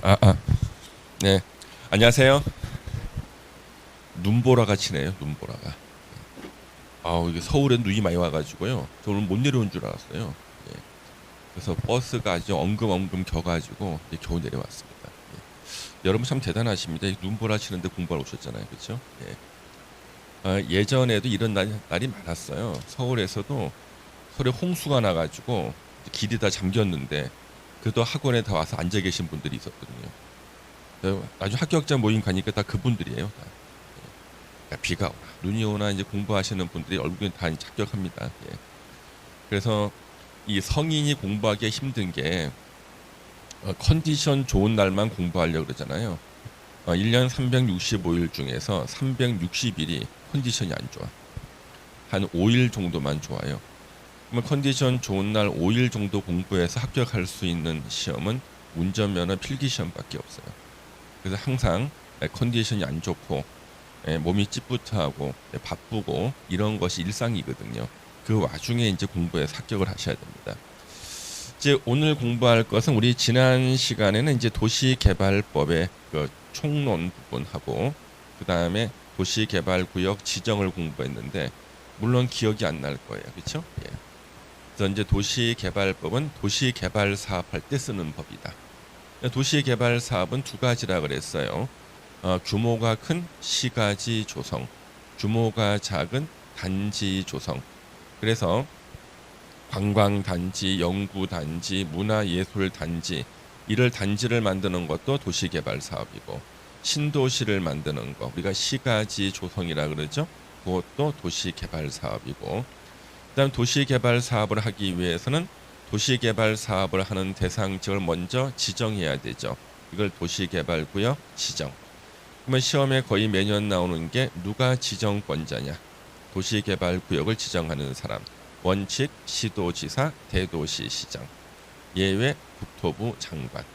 아, 아, 네. 안녕하세요. 눈보라가 치네요. 눈보라가. 이게 서울에 눈이 많이 와가지고요. 저 오늘 못 내려온 줄 알았어요. 예. 그래서 버스가 아주 엉금엉금 겨가지고 이제 겨우 내려왔습니다. 예. 여러분 참 대단하십니다. 눈보라 치는데 공부하러 오셨잖아요. 그렇죠? 예. 예전에도 이런 날이 많았어요. 서울에서도 서울에 홍수가 나가지고 길이 다 잠겼는데 그래도 학원에 다 와서 앉아 계신 분들이 있었거든요. 아주 합격자 모임 가니까 다 그분들이에요. 다. 비가 오나 눈이 오나 이제 공부하시는 분들이 얼굴이 다 착격합니다. 예. 그래서 이 성인이 공부하기 힘든 게 컨디션 좋은 날만 공부하려고 그러잖아요. 1년 365일 중에서 360일이 컨디션이 안 좋아. 한 5일 정도만 좋아요. 그러면 컨디션 좋은 날 5일 정도 공부해서 합격할 수 있는 시험은 운전면허 필기 시험밖에 없어요. 그래서 항상 컨디션이 안 좋고 몸이 찌뿌트하고 바쁘고 이런 것이 일상이거든요. 그 와중에 이제 공부해서 합격을 하셔야 됩니다. 이제 오늘 공부할 것은 우리 지난 시간에는 이제 도시개발법의 그 총론 부분하고 그 다음에 도시개발구역 지정을 공부했는데 물론 기억이 안 날 거예요, 그렇죠? 예. 그래서 이제 도시개발법은 도시개발 사업할 때 쓰는 법이다. 도시개발 사업은 두 가지라 그랬어요. 규모가 큰 시가지 조성, 규모가 작은 단지 조성. 그래서 관광단지, 연구단지, 문화예술단지 이를 단지를 만드는 것도 도시개발 사업이고 신도시를 만드는 거 우리가 시가지 조성이라 그러죠. 그것도 도시개발 사업이고 그다음 도시개발 사업을 하기 위해서는 도시개발 사업을 하는 대상 지역을 먼저 지정해야 되죠. 이걸 도시개발구역 지정. 그러면 시험에 거의 매년 나오는 게 누가 지정권자냐. 도시개발구역을 지정하는 사람. 원칙 시도지사 대도시시장. 예외 국토부 장관.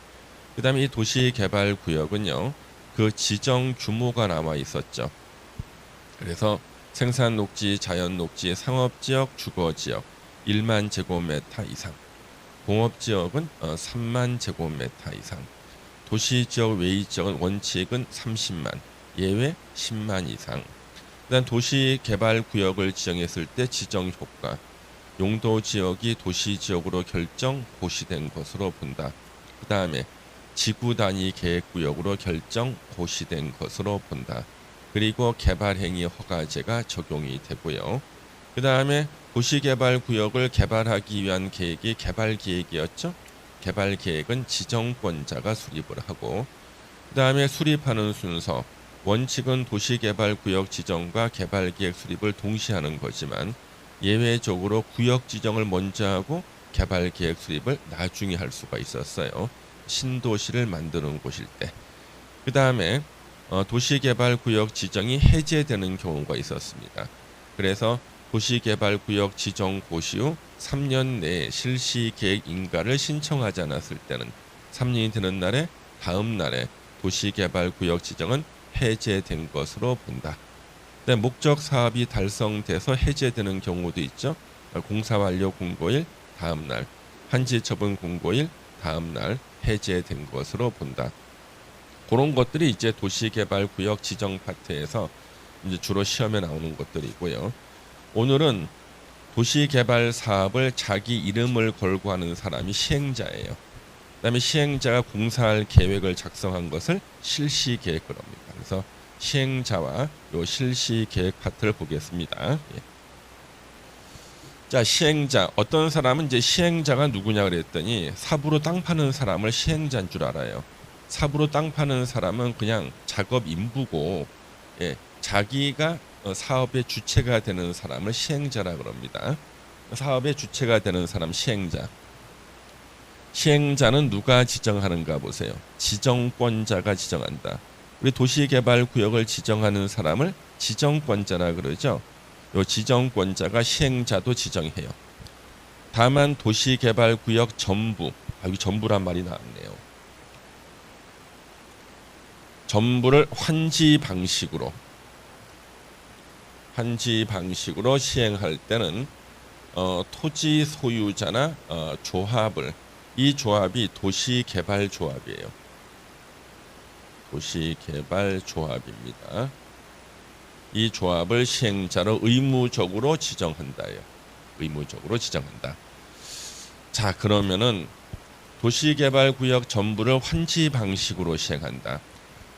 그 다음에 이 도시개발구역은요. 그 지정 규모가 나와 있었죠. 그래서 생산녹지, 자연녹지, 상업지역, 주거지역 1만 제곱미터 이상. 공업지역은 3만 제곱미터 이상. 도시지역 외지역은 원칙은 30만, 예외 10만 이상. 일단 도시개발구역을 지정했을 때 지정효과, 용도지역이 도시지역으로 결정 고시된 것으로 본다. 그 다음에 지구단위 계획구역으로 결정 고시된 것으로 본다. 그리고 개발행위 허가제가 적용이 되고요. 그 다음에 도시개발구역을 개발하기 위한 계획이 개발계획이었죠. 개발계획은 지정권자가 수립을 하고 그 다음에 수립하는 순서 원칙은 도시개발구역 지정과 개발계획 수립을 동시에 하는 거지만 예외적으로 구역 지정을 먼저 하고 개발계획 수립을 나중에 할 수가 있었어요. 신도시를 만드는 곳일 때. 그 다음에 도시개발구역 지정이 해제되는 경우가 있었습니다. 그래서 도시개발구역 지정 고시 후 3년 내에 실시계획 인가를 신청하지 않았을 때는 3년이 되는 날에 다음 날에 도시개발구역 지정은 해제된 것으로 본다. 목적 사업이 달성돼서 해제되는 경우도 있죠. 공사 완료 공고일 다음 날, 한지 처분 공고일 다음 날 해제된 것으로 본다. 그런 것들이 이제 도시개발구역 지정 파트에서 이제 주로 시험에 나오는 것들이고요. 오늘은 도시개발 사업을 자기 이름을 걸고 하는 사람이 시행자예요. 그다음에 시행자가 공사할 계획을 작성한 것을 실시계획을 합니다. 그래서 시행자와 요 실시계획 파트를 보겠습니다. 예. 자, 시행자. 어떤 사람은 이제 시행자가 누구냐 그랬더니 삽으로 땅 파는 사람을 시행자인 줄 알아요. 삽으로 땅 파는 사람은 그냥 작업 인부고 예, 자기가 사업의 주체가 되는 사람을 시행자라 그럽니다. 사업의 주체가 되는 사람 시행자. 시행자는 누가 지정하는가 보세요. 지정권자가 지정한다. 우리 도시개발구역을 지정하는 사람을 지정권자라 그러죠. 요 지정권자가 시행자도 지정해요. 다만 도시개발구역 전부, 여기 전부란 말이 나왔네요. 전부를 환지 방식으로 시행할 때는 토지 소유자나 조합을 이 조합이 도시개발조합이에요. 도시개발조합입니다. 이 조합을 시행자로 의무적으로 지정한다예요. 의무적으로 지정한다. 자, 그러면은 도시개발구역 전부를 환지 방식으로 시행한다.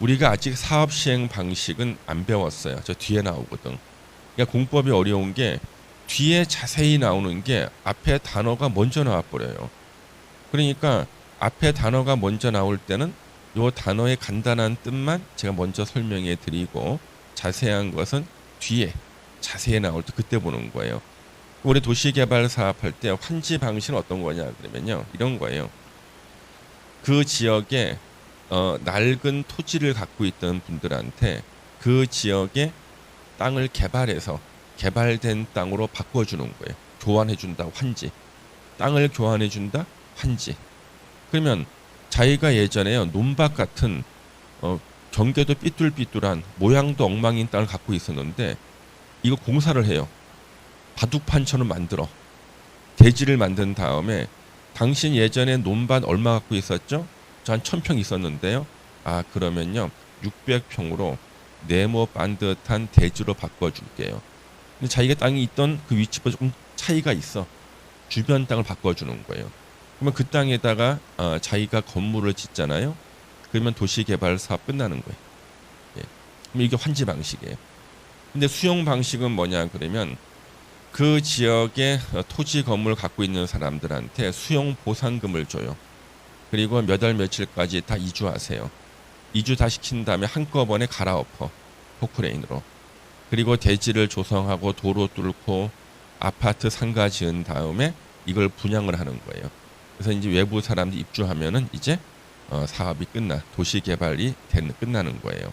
우리가 아직 사업 시행 방식은 안 배웠어요. 저 뒤에 나오거든. 그러니까 공법이 어려운 게 뒤에 자세히 나오는 게 앞에 단어가 먼저 나와 버려요. 그러니까 앞에 단어가 먼저 나올 때는 요 단어의 간단한 뜻만 제가 먼저 설명해 드리고 자세한 것은 뒤에 자세히 나올 때 그때 보는 거예요. 우리 도시개발 사업할 때 환지 방식은 어떤 거냐 그러면요, 이런 거예요. 그 지역에 낡은 토지를 갖고 있던 분들한테 그 지역의 땅을 개발해서 개발된 땅으로 바꿔주는 거예요. 교환해준다, 환지. 땅을 교환해준다, 환지. 그러면 자기가 예전에요, 논밭 같은 경계도 삐뚤삐뚤한 모양도 엉망인 땅을 갖고 있었는데 이거 공사를 해요. 바둑판처럼 만들어 대지를 만든 다음에 당신 예전에 논밭 얼마 갖고 있었죠? 저 한 1000평 있었는데요. 아, 그러면요 600평으로 네모 반듯한 대지로 바꿔줄게요. 근데 자기가 땅이 있던 그 위치보다 조금 차이가 있어. 주변 땅을 바꿔주는 거예요. 그러면 그 땅에다가 자기가 건물을 짓잖아요. 그러면 도시개발 사업 끝나는 거예요. 예. 그럼 이게 환지 방식이에요. 근데 수용 방식은 뭐냐 그러면 그 지역에 토지 건물 갖고 있는 사람들한테 수용 보상금을 줘요. 그리고 몇 월 며칠까지 다 이주하세요. 이주 다 시킨 다음에 한꺼번에 갈아엎어. 포크레인으로. 그리고 대지를 조성하고 도로 뚫고 아파트 상가 지은 다음에 이걸 분양을 하는 거예요. 그래서 이제 외부 사람들이 입주하면은 이제 사업이 도시개발이 끝나는 거예요.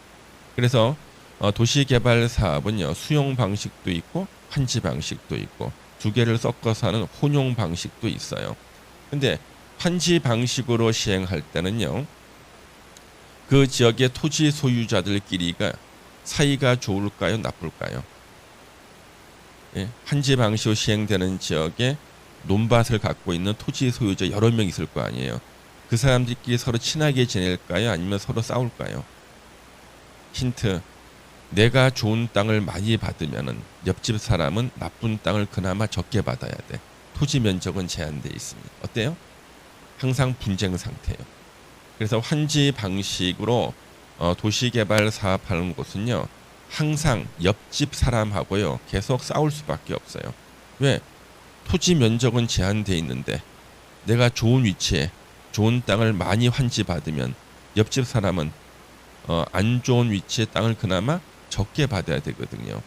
그래서 도시개발 사업은요, 수용 방식도 있고 환지 방식도 있고 두 개를 섞어서 하는 혼용 방식도 있어요. 근데 환지 방식으로 시행할 때는요, 그 지역의 토지 소유자들끼리가 사이가 좋을까요, 나쁠까요? 예, 환지 방식으로 시행되는 지역에 논밭을 갖고 있는 토지 소유자 여러 명 있을 거 아니에요. 그 사람들끼리 서로 친하게 지낼까요, 아니면 서로 싸울까요? 힌트. 내가 좋은 땅을 많이 받으면은 옆집 사람은 나쁜 땅을 그나마 적게 받아야 돼. 토지 면적은 제한돼 있으니. 어때요? 항상 분쟁 상태예요. 그래서 환지 방식으로 도시개발 사업하는 곳은요, 항상 옆집 사람하고요 계속 싸울 수밖에 없어요. 왜? 토지 면적은 제한돼 있는데 내가 좋은 위치에 좋은 땅을 많이 환지 받으면 옆집 사람은 안 좋은 위치의 땅을 그나마 적게 받아야 되거든요.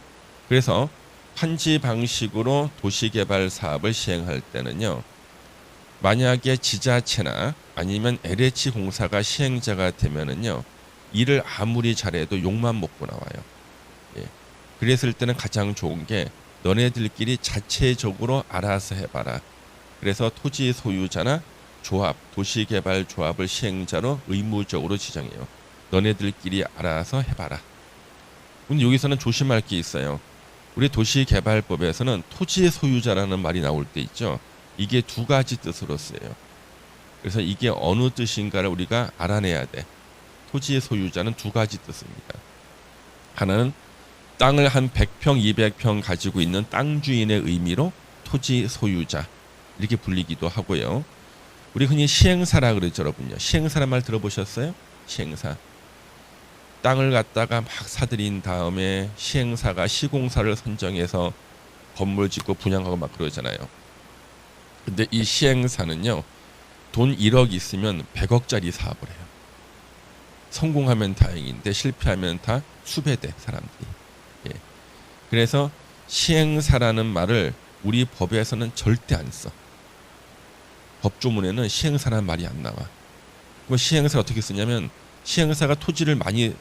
그래서 환지 방식으로 도시개발 사업을 시행할 때는요, 만약에 지자체나 아니면 LH 공사가 시행자가 되면은요, 일을 아무리 잘해도 욕만 먹고 나와요. 예. 그랬을 때는 가장 좋은 게 너네들끼리 자체적으로 알아서 해봐라. 그래서 토지 소유자나 조합, 도시개발 조합을 시행자로 의무적으로 지정해요. 너네들끼리 알아서 해봐라. 근데 여기서는 조심할 게 있어요. 우리 도시개발법에서는 토지 소유자라는 말이 나올 때 있죠. 이게 두 가지 뜻으로 쓰여요. 그래서 이게 어느 뜻인가를 우리가 알아내야 돼. 토지 소유자는 두 가지 뜻입니다. 하나는 땅을 한 100평, 200평 가지고 있는 땅 주인의 의미로 토지 소유자 이렇게 불리기도 하고요. 우리 흔히 시행사라 그러죠, 여러분요. 시행사란 말 들어보셨어요? 시행사. 땅을 갖다가 막 사들인 다음에 시행사가 시공사를 선정해서 건물 짓고 분양하고 막 그러잖아요. 근데 이 시행사는요, 돈 1억 있으면 100억짜리 사업을 해요. 성공하면 다행인데 실패하면 다 수배돼, 사람들이. 예. 그래서 시행사라는 말을 우리 법에서는 절대 안 써. 법조문에는 시행사라는 말이 안 나와. 그럼 시행사 어떻게 쓰냐면, 시행사가 토지를 많이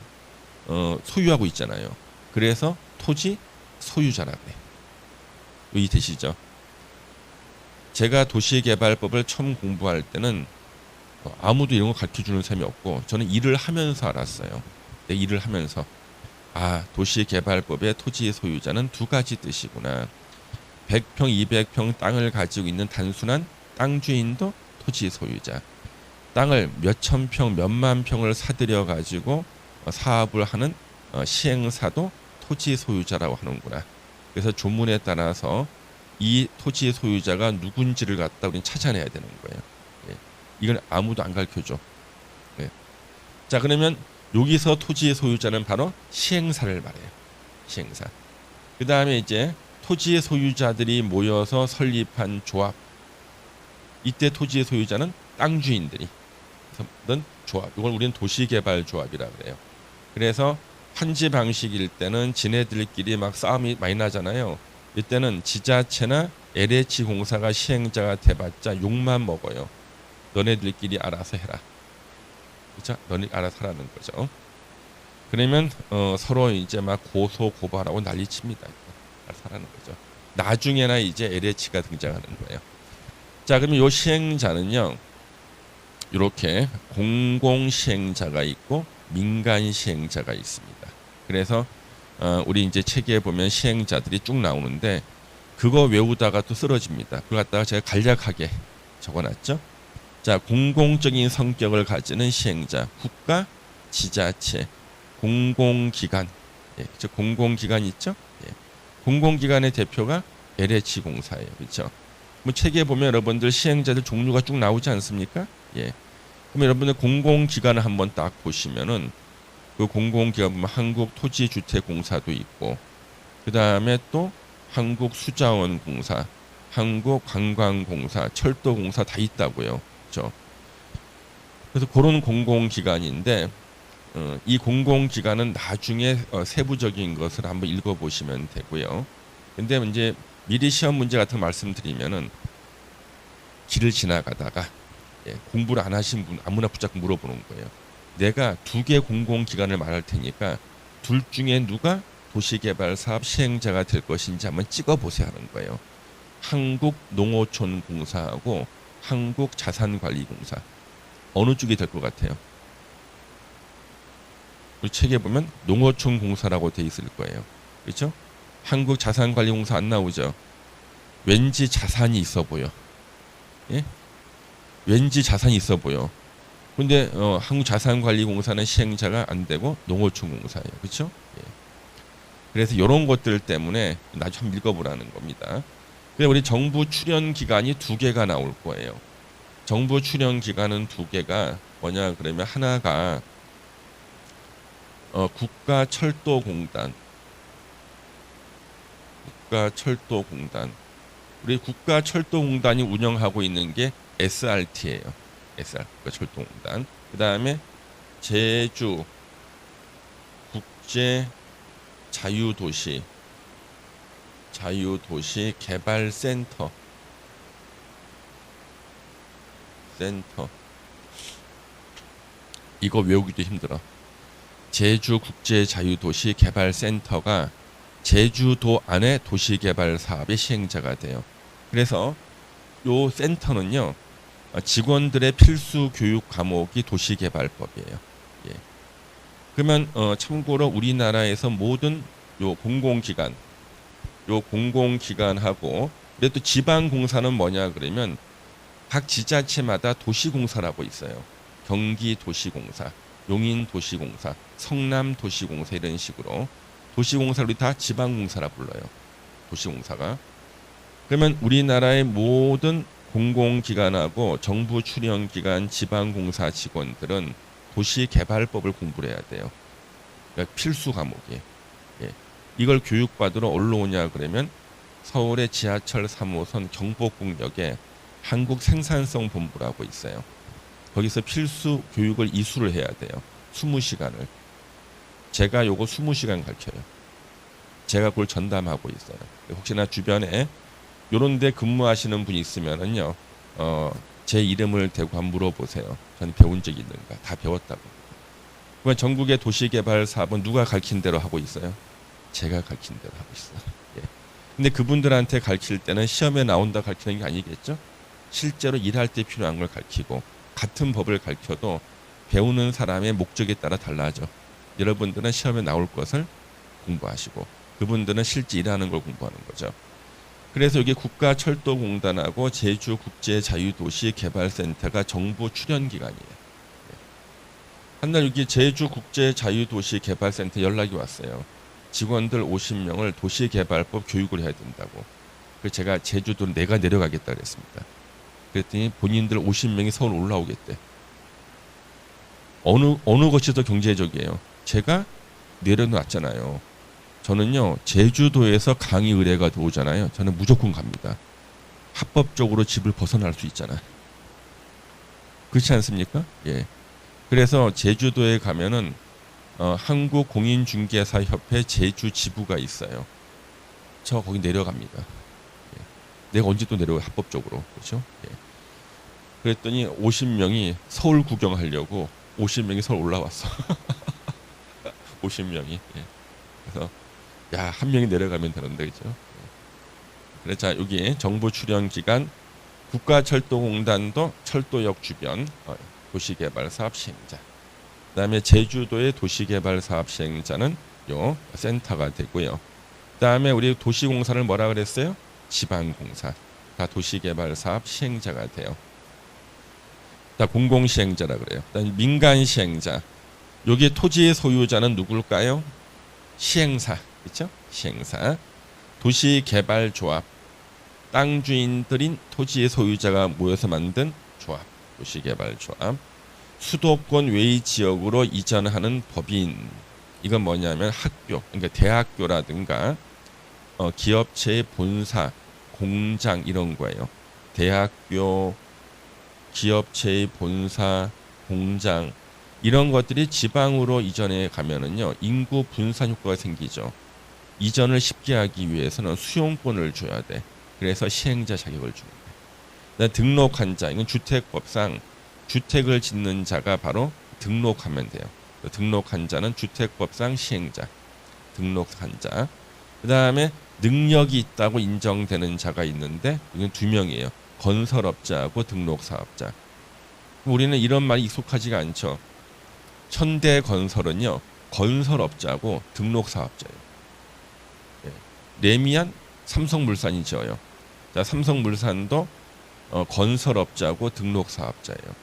소유하고 있잖아요. 그래서 토지 소유자라고 해. 이해되시죠? 제가 도시개발법을 처음 공부할 때는 아무도 이런 거 가르쳐주는 사람이 없고 저는 일을 하면서 알았어요. 일을 하면서 도시개발법의 토지 소유자는 두 가지 뜻이구나. 100평, 200평 땅을 가지고 있는 단순한 땅 주인도 토지 소유자. 땅을 몇천 평, 몇만 평을 사들여 가지고 사업을 하는 시행사도 토지 소유자라고 하는구나. 그래서 조문에 따라서 이 토지 소유자가 누군지를 갖다 우리는 찾아내야 되는 거예요. 예. 이건 아무도 안 가르쳐줘. 예. 자, 그러면 여기서 토지 소유자는 바로 시행사를 말해요. 시행사. 그 다음에 이제 토지 소유자들이 모여서 설립한 조합. 이때 토지 소유자는 땅 주인들이 는 조합. 이걸 우리는 도시개발조합이라 그래요. 그래서 판지 방식일 때는 지네들끼리 막 싸움이 많이 나잖아요. 이때는 지자체나 LH 공사가 시행자가 돼봤자 욕만 먹어요. 너네들끼리 알아서 해라. 그렇죠? 너네 알아서 하라는 거죠. 그러면 서로 이제 막 고소 고발하고 난리칩니다. 알아서 하라는 거죠. 나중에나 이제 LH가 등장하는 거예요. 자, 그러면 요 시행자는요. 이렇게 공공 시행자가 있고 민간 시행자가 있습니다. 그래서 우리 이제 책에 보면 시행자들이 쭉 나오는데 그거 외우다가 또 쓰러집니다. 그걸 갖다가 제가 간략하게 적어놨죠. 자, 공공적인 성격을 가지는 시행자, 국가, 지자체, 공공기관, 예, 즉 공공기관 있죠. 예. 공공기관의 대표가 LH공사예요, 그렇죠. 뭐 책에 보면 여러분들 시행자들 종류가 쭉 나오지 않습니까? 예. 그럼 여러분들 공공기관을 한번 딱 보시면은 그 공공기관 보면 한국토지주택공사도 있고, 그 다음에 또 한국수자원공사, 한국관광공사, 철도공사 다 있다고요. 그렇죠? 그래서 그런 공공기관인데 이 공공기관은 나중에 세부적인 것을 한번 읽어보시면 되고요. 근데 이제 미리 시험 문제 같은 거 말씀드리면은 길을 지나가다가 공부를 안 하신 분 아무나 붙잡고 물어보는 거예요. 내가 두 개 공공기관을 말할 테니까 둘 중에 누가 도시개발사업 시행자가 될 것인지 한번 찍어보세요 하는 거예요. 한국농어촌공사하고 한국자산관리공사 어느 쪽이 될 것 같아요? 우리 책에 보면 농어촌공사라고 돼 있을 거예요. 그렇죠? 한국자산관리공사 안 나오죠? 왠지 자산이 있어 보여. 예? 왠지 자산이 있어 보여. 근데 한국자산관리공사는 시행자가 안 되고 농어촌공사예요. 그렇죠? 예. 그래서 이런 것들 때문에 나중에 한번 읽어보라는 겁니다. 그래서 우리 정부 출연 기관이 두 개가 나올 거예요. 정부 출연 기관은 두 개가 뭐냐 그러면 하나가 국가철도공단. 국가철도공단. 우리 국가철도공단이 운영하고 있는 게 SRT예요. SR 국가철도공단. 그 다음에 제주 국제 자유도시 개발센터 이거 외우기도 힘들어. 제주 국제 자유도시 개발센터가 제주도 안에 도시개발 사업의 시행자가 돼요. 그래서 요 센터는요 직원들의 필수 교육 과목이 도시개발법이에요. 예. 그러면 참고로 우리나라에서 모든 요 공공기관하고 근데 또 지방공사는 뭐냐 그러면 각 지자체마다 도시공사라고 있어요. 경기도시공사, 용인도시공사, 성남도시공사 이런 식으로 도시공사를 우리 다 지방공사라 불러요. 도시공사가. 그러면 우리나라의 모든 공공기관하고 정부 출연기관 지방공사 직원들은 도시개발법을 공부를 해야 돼요. 그러니까 필수 과목이에요. 예. 이걸 교육받으러 어디로 오냐 그러면 서울의 지하철 3호선 경복궁역에 한국생산성본부라고 있어요. 거기서 필수 교육을 이수를 해야 돼요. 20시간을. 제가 요거 20시간 가르쳐요. 제가 그걸 전담하고 있어요. 혹시나 주변에 요런 데 근무하시는 분이 있으면은요, 제 이름을 대고 한번 물어보세요. 저는 배운 적이 있는가? 다 배웠다고. 그러면 전국의 도시개발 사업은 누가 가르친 대로 하고 있어요? 제가 가르친 대로 하고 있어요. 예. 근데 그분들한테 가르칠 때는 시험에 나온다 가르치는 게 아니겠죠? 실제로 일할 때 필요한 걸 가르치고 같은 법을 가르쳐도 배우는 사람의 목적에 따라 달라져. 여러분들은 시험에 나올 것을 공부하시고 그분들은 실제 일하는 걸 공부하는 거죠. 그래서 여기 국가철도공단하고 제주국제자유도시 개발센터가 정부 출연기관이에요. 한날 여기 제주국제자유도시개발센터 연락이 왔어요. 직원들 50명을 도시개발법 교육을 해야 된다고. 그래서 제가 제주도 내가 내려가겠다 그랬습니다. 그랬더니 본인들 50명이 서울 올라오겠대. 어느 것이 더 경제적이에요? 제가 내려놨잖아요. 저는요 제주도에서 강의 의뢰가 들어오잖아요. 저는 무조건 갑니다. 합법적으로 집을 벗어날 수 있잖아요. 그렇지 않습니까? 예. 그래서 제주도에 가면은 한국공인중개사협회 제주 지부가 있어요. 저 거기 내려갑니다. 예. 내가 언제 또 내려가 합법적으로 그렇죠? 예. 그랬더니 50명이 서울 구경하려고 50명이 서울 올라왔어. 50명이. 예. 그래서 야, 한 명이 내려가면 되는데 그죠? 예. 그래서 자 여기 정부 출연 기간 국가철도공단도 철도역 주변 도시개발 사업 시행자. 그다음에 제주도의 도시개발 사업 시행자는 요 센터가 되고요. 그다음에 우리 도시공사를 뭐라 그랬어요? 지방공사. 다 도시개발 사업 시행자가 돼요. 다 공공시행자라 그래요. 그다음 민간 시행자. 여기 토지 소유자는 누굴까요? 시행사. 그렇죠? 시행사. 도시개발조합. 땅 주인들인 토지의 소유자가 모여서 만든 조합. 도시개발조합. 수도권 외의 지역으로 이전하는 법인. 이건 뭐냐면 학교, 그러니까 대학교라든가 기업체의 본사, 공장 이런 거예요. 대학교, 기업체의 본사, 공장 이런 것들이 지방으로 이전해 가면은요 인구 분산 효과가 생기죠. 이전을 쉽게 하기 위해서는 수용권을 줘야 돼. 그래서 시행자 자격을 줍니다. 등록한 자, 이건 주택법상 주택을 짓는 자가 바로 등록하면 돼요. 등록한 자는 주택법상 시행자, 등록한 자. 그 다음에 능력이 있다고 인정되는 자가 있는데 이건 2명이에요. 건설업자하고 등록사업자. 우리는 이런 말이 익숙하지가 않죠. 현대건설은요 건설업자고 등록사업자예요. 예. 레미안 삼성물산이 지어요. 자, 삼성물산도 건설업자고 등록사업자예요.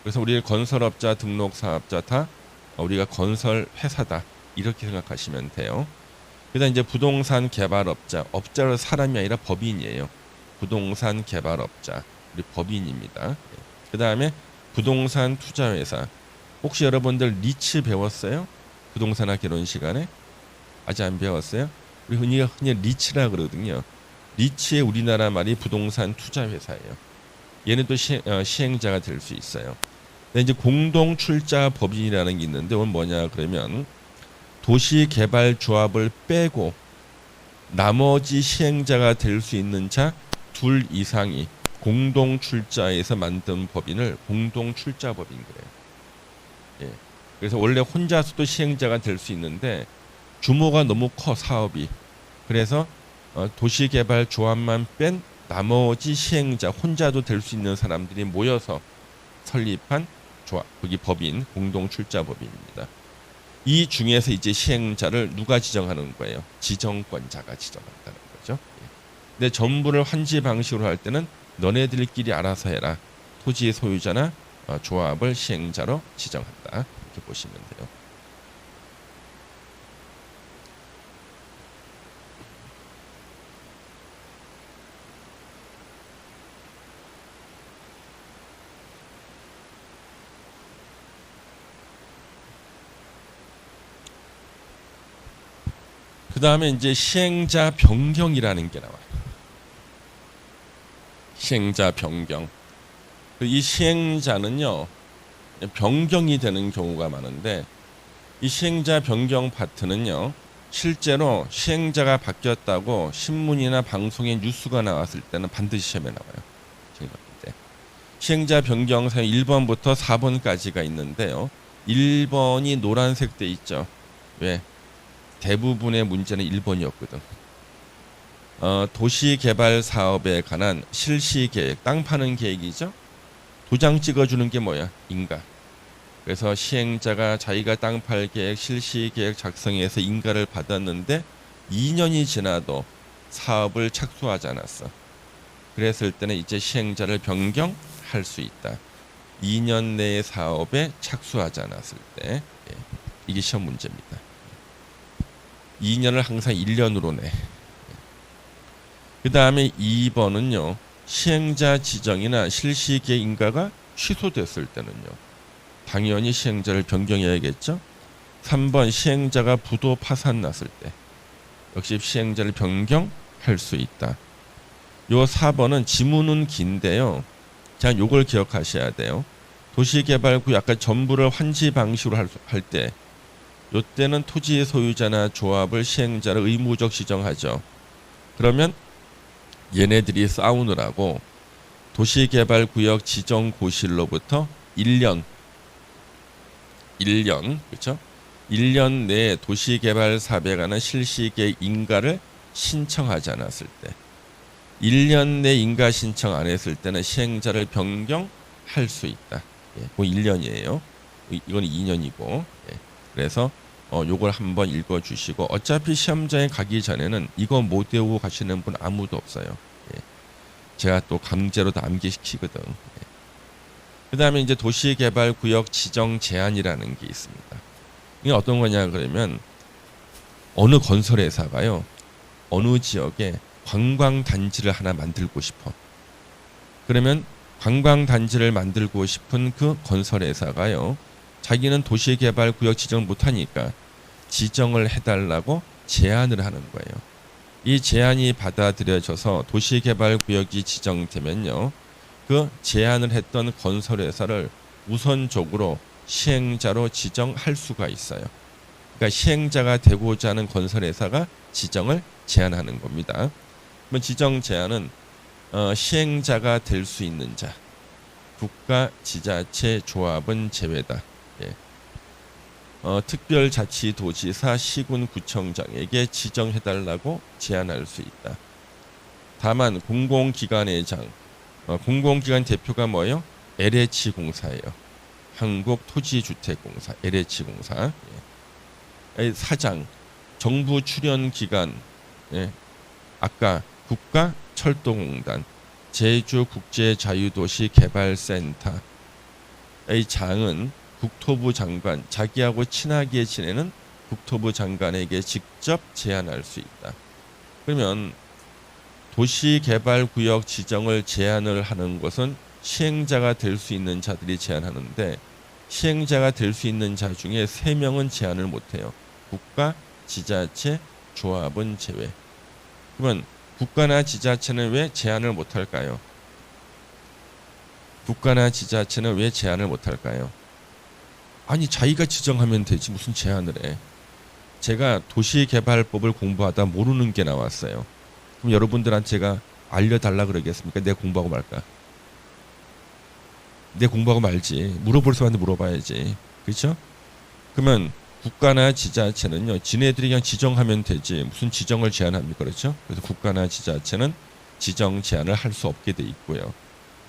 그래서 우리 건설업자, 등록사업자 다 우리가 건설회사다 이렇게 생각하시면 돼요. 그다음 이제 부동산 개발업자, 업자로 사람이 아니라 법인이에요. 부동산 개발업자, 우리 법인입니다. 그 다음에 부동산 투자회사. 혹시 여러분들 리츠 배웠어요? 부동산학 개론 시간에? 아직 안 배웠어요? 우리 흔히 리츠라 그러거든요. 리츠의 우리나라 말이 부동산 투자회사예요. 얘는 또 시행자가 될 수 있어요. 근데 이제 공동출자법인이라는 게 있는데 이건 뭐냐 그러면 도시개발조합을 빼고 나머지 시행자가 될 수 있는 자 둘 이상이 공동출자에서 만든 법인을 공동출자법인 그래요. 예. 그래서 원래 혼자서도 시행자가 될 수 있는데 규모가 너무 커 사업이. 그래서 도시개발조합만 뺀 나머지 시행자 혼자도 될 수 있는 사람들이 모여서 설립한 조합, 거기 법인 공동출자법인입니다. 이 중에서 이제 시행자를 누가 지정하는 거예요? 지정권자가 지정한다는 거죠. 근데 전부를 환지 방식으로 할 때는 너네들끼리 알아서 해라. 토지 소유자나 조합을 시행자로 지정한다. 이렇게 보시면 돼요. 그 다음에 이제 시행자 변경이라는 게 나와요. 시행자 변경. 이 시행자는요 변경이 되는 경우가 많은데 이 시행자 변경 파트는요 실제로 시행자가 바뀌었다고 신문이나 방송에 뉴스가 나왔을 때는 반드시 시험에 나와요. 시행자 변경 사유 1번부터 4번까지가 있는데요. 1번이 노란색 돼 있죠. 왜? 대부분의 문제는 1번이었거든. 도시개발 사업에 관한 실시계획, 땅 파는 계획이죠. 도장 찍어주는 게 뭐야? 인가. 그래서 시행자가 자기가 땅 팔 계획, 실시계획 작성해서 인가를 받았는데 2년이 지나도 사업을 착수하지 않았어. 그랬을 때는 이제 시행자를 변경할 수 있다. 2년 내에 사업에 착수하지 않았을 때 이게 시험 문제입니다. 2년을 항상 1년으로 내. 그 다음에 2번은요. 시행자 지정이나 실시기의 인가가 취소됐을 때는요. 당연히 시행자를 변경해야겠죠. 3번 시행자가 부도 파산 났을 때 역시 시행자를 변경할 수 있다. 요 4번은 지문은 긴데요. 자, 요걸 기억하셔야 돼요. 도시개발구역 아까 전부를 환지 방식으로 할 때 요때는 토지 소유자나 조합을 시행자를 의무적 지정하죠. 그러면 얘네들이 싸우느라고 도시개발구역 지정고시로부터 1년 그렇죠? 1년 내에 도시개발 사업에 관한 실시기의 인가를 신청하지 않았을 때 1년 내 인가 신청 안 했을 때는 시행자를 변경할 수 있다. 예, 그 1년이에요. 이건 2년이고. 예, 그래서 요걸 한번 읽어 주시고 어차피 시험장에 가기 전에는 이거 못 외우고 가시는 분 아무도 없어요. 예, 제가 또 강제로 암기시키거든. 예. 그다음에 이제 도시개발구역 지정 제한이라는 게 있습니다. 이게 어떤 거냐 그러면 어느 건설회사가요. 어느 지역에 관광단지를 하나 만들고 싶어. 그러면 관광단지를 만들고 싶은 그 건설회사가요. 자기는 도시개발구역 지정을 못하니까 지정을 해달라고 제안을 하는 거예요. 이 제안이 받아들여져서 도시개발구역이 지정되면요. 그 제안을 했던 건설회사를 우선적으로 시행자로 지정할 수가 있어요. 그러니까 시행자가 되고자 하는 건설회사가 지정을 제안하는 겁니다. 그러면 지정 제안은 시행자가 될 수 있는 자, 국가, 지자체, 조합은 제외다. 예. 특별자치도지사, 시군, 구청장에게 지정해달라고 제안할 수 있다. 다만 공공기관의 장, 공공기관 대표가 뭐예요? LH공사예요. 한국토지주택공사, LH공사. 예. 사장, 정부 출연기관, 예. 아까 국가철도공단, 제주국제자유도시개발센터. 의 장은 국토부 장관, 자기하고 친하게 지내는 국토부 장관에게 직접 제안할 수 있다. 그러면 도시개발구역 지정을 제안을 하는 것은 시행자가 될 수 있는 자들이 제안하는데 시행자가 될 수 있는 자 중에 3명은 제안을 못해요. 국가, 지자체, 조합은 제외. 그러면 국가나 지자체는 왜 제안을 못할까요? 국가나 지자체는 왜 제안을 못할까요? 아니 자기가 지정하면 되지 무슨 제안을 해. 제가 도시개발법을 공부하다 모르는 게 나왔어요. 그럼 여러분들한테 제가 알려달라 그러겠습니까? 내 공부하고 말까? 내 공부하고 말지. 물어볼 사람한테 물어봐야지. 그렇죠? 그러면 국가나 지자체는요. 지네들이 그냥 지정하면 되지. 무슨 지정을 제안합니까? 그렇죠? 그래서 국가나 지자체는 지정 제안을 할 수 없게 돼 있고요.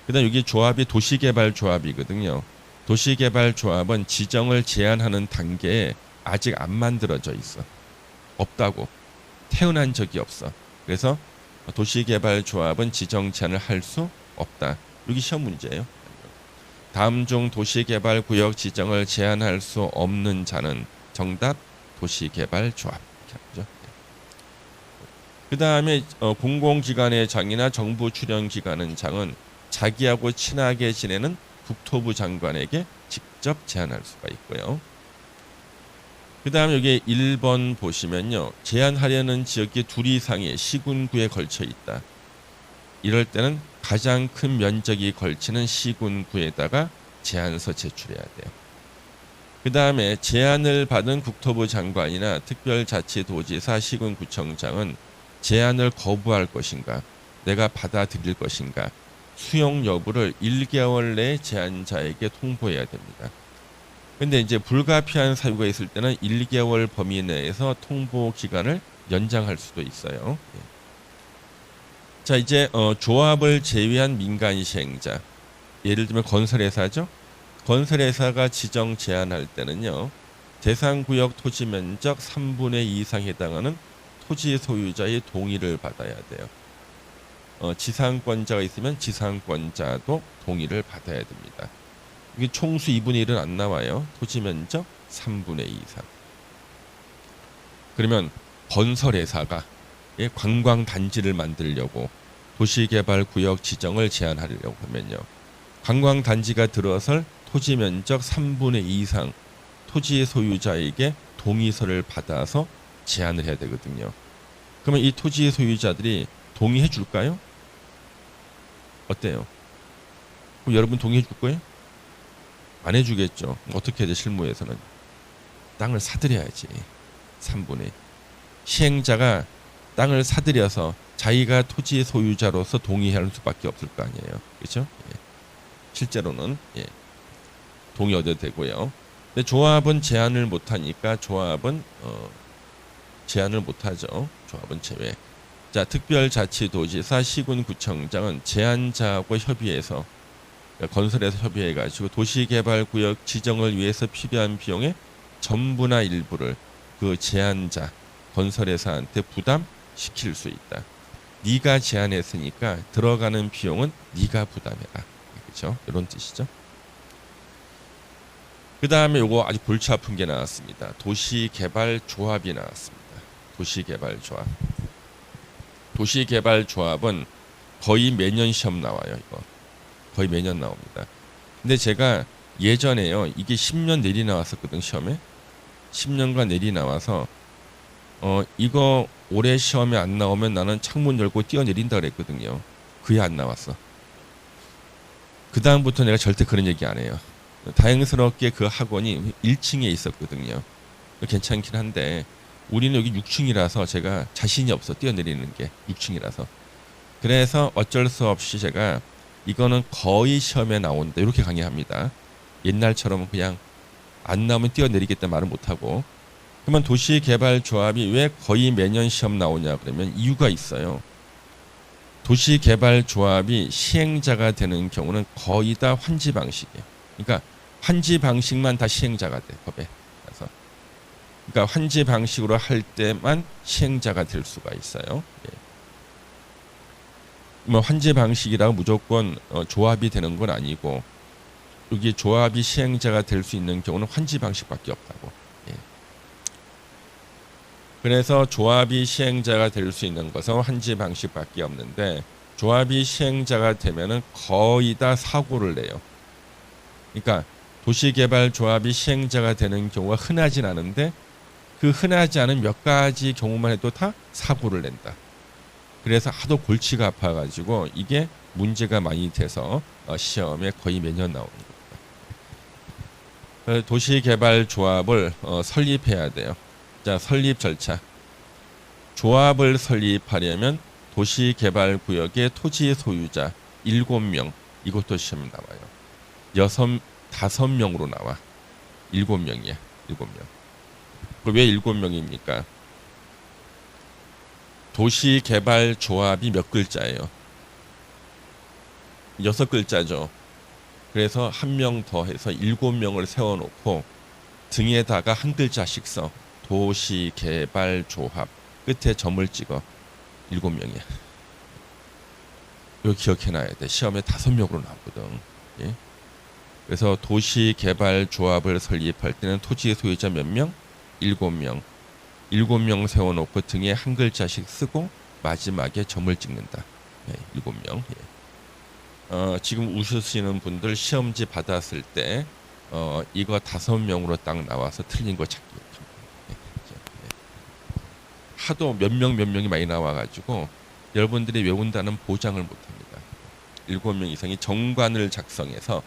그다음 여기 조합이 도시개발조합이거든요. 도시개발조합은 지정을 제안하는 단계에 아직 안 만들어져 있어. 없다고. 태어난 적이 없어. 그래서 도시개발조합은 지정 제안을 할 수 없다. 여기 시험 문제예요. 다음 중 도시개발구역 지정을 제한할 수 없는 자는 정답 도시개발조합. 그 다음에 공공기관의 장이나 정부 출연기관은 장은 자기하고 친하게 지내는 국토부 장관에게 직접 제안할 수가 있고요. 그 다음 여기 1번 보시면요. 제안하려는 지역이 2 이상의 시군구에 걸쳐 있다. 이럴 때는 가장 큰 면적이 걸치는 시군구에다가 제안서 제출해야 돼요. 그 다음에 제안을 받은 국토부 장관이나 특별자치도지사, 시군구청장은 제안을 거부할 것인가, 내가 받아들일 것인가, 수용 여부를 1개월 내에 제안자에게 통보해야 됩니다. 근데 이제 불가피한 사유가 있을 때는 1개월 범위 내에서 통보 기간을 연장할 수도 있어요. 자, 이제 조합을 제외한 민간 시행자, 예를 들면 건설회사죠. 건설회사가 지정 제안할 때는요. 대상구역 토지 면적 3분의 2 이상에 해당하는 토지 소유자의 동의를 받아야 돼요. 지상권자가 있으면 지상권자도 동의를 받아야 됩니다. 이게 총수 2분의 1은 안 나와요. 토지 면적 3분의 2 이상. 그러면 건설회사가 관광 단지를 만들려고 도시개발구역 지정을 제한하려고 하면요. 관광 단지가 들어설 토지 면적 3분의 2 이상 토지 소유자에게 동의서를 받아서 제한을 해야 되거든요. 그러면 이 토지 소유자들이 동의해 줄까요? 어때요? 그럼 여러분 동의해 줄 거예요? 안 해주겠죠. 어떻게 해야 돼? 실무에서는 땅을 사들여야지. 3분의 시행자가 땅을 사들여서 자기가 토지 소유자로서 동의할 수밖에 없을 거 아니에요. 그렇죠? 예. 실제로는 동의 얻어도 되고요. 근데 조합은 제한을 못하니까 조합은 제한을 못하죠. 조합은 제외. 자, 특별자치도지사 시군구청장은 제한자하고 협의해서 건설에서 협의해가지고 도시개발구역 지정을 위해서 필요한 비용의 전부나 일부를 그 제한자 건설회사한테 부담시킬 수 있다. 네가 제한했으니까 들어가는 비용은 네가 부담해라. 그렇죠? 이런 뜻이죠. 그 다음에 요거 아주 골치 아픈 게 나왔습니다. 도시개발조합이 나왔습니다. 도시개발조합. 도시개발조합은 거의 매년 시험 나와요. 이거 거의 매년 나옵니다. 근데 제가 예전에요. 이게 10년 내리 나왔었거든 시험에. 10년간 내리 나와서 이거 올해 시험에 안 나오면 나는 창문 열고 뛰어내린다 그랬거든요. 그게 안 나왔어. 그 다음부터 내가 절대 그런 얘기 안 해요. 다행스럽게 그 학원이 1층에 있었거든요. 괜찮긴 한데 우리는 여기 6층이라서 제가 자신이 없어. 뛰어내리는 게 6층이라서. 그래서 어쩔 수 없이 제가 이거는 거의 시험에 나온다 이렇게 강의합니다. 옛날처럼 그냥 안 나오면 뛰어내리겠다 말은 못하고. 그러면 도시개발조합이 왜 거의 매년 시험 나오냐 그러면 이유가 있어요. 도시개발조합이 시행자가 되는 경우는 거의 다 환지 방식이에요. 그러니까 환지 방식만 다 시행자가 돼 법에. 그래서 그러니까 환지 방식으로 할 때만 시행자가 될 수가 있어요. 뭐 환지 방식이라고 무조건 조합이 되는 건 아니고 여기 조합이 시행자가 될 수 있는 경우는 환지 방식밖에 없다고. 그래서 조합이 시행자가 될 수 있는 것은 환지 방식밖에 없는데 조합이 시행자가 되면은 거의 다 사고를 내요. 그러니까 도시개발조합이 시행자가 되는 경우가 흔하진 않은데 그 흔하지 않은 몇 가지 경우만 해도 다 사고를 낸다. 그래서 하도 골치가 아파가지고 이게 문제가 많이 돼서 시험에 거의 매년 나오는 겁니다. 도시개발조합을 설립해야 돼요. 자, 설립 절차. 조합을 설립하려면 도시개발구역의 토지 소유자 7명, 이것도 시험에 나와요. 5명으로 나와. 7명이야. 7명. 왜 7명입니까? 도시개발조합이 몇 글자예요? 6글자죠. 그래서 한 명 더 해서 7명을 세워놓고 등에다가 한 글자씩 써. 도시개발조합 끝에 점을 찍어. 7명이야. 이거 기억해놔야 돼. 시험에 5명으로 나오거든. 예? 그래서 도시개발조합을 설립할 때는 토지 소유자 몇 명? 7명. 7명 세워놓고 등에 한 글자씩 쓰고 마지막에 점을 찍는다. 7명. 지금 우시는 분들 시험지 받았을 때 이거 5명으로 딱 나와서 틀린 거 찾기. 하도 몇 명이 많이 나와가지고 여러분들이 외운다는 보장을 못합니다. 7명 이상이 정관을 작성해서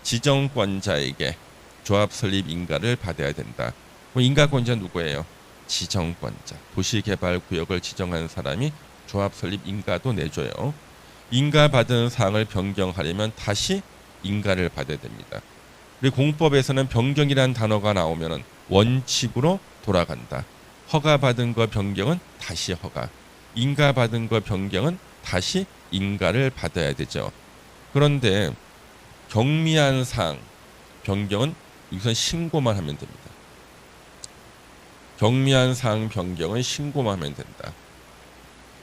지정권자에게 조합 설립 인가를 받아야 된다. 인가권자 누구예요? 지정권자. 도시개발구역을 지정한 사람이 조합 설립 인가도 내줘요. 인가 받은 사항을 변경하려면 다시 인가를 받아야 됩니다. 그리고 공법에서는 변경이라는 단어가 나오면 원칙으로 돌아간다. 허가 받은 거 변경은 다시 허가. 인가 받은 거 변경은 다시 인가를 받아야 되죠. 그런데 경미한 사항 변경은 우선 신고만 하면 됩니다. 경미한 사항 변경은 신고만 하면 된다.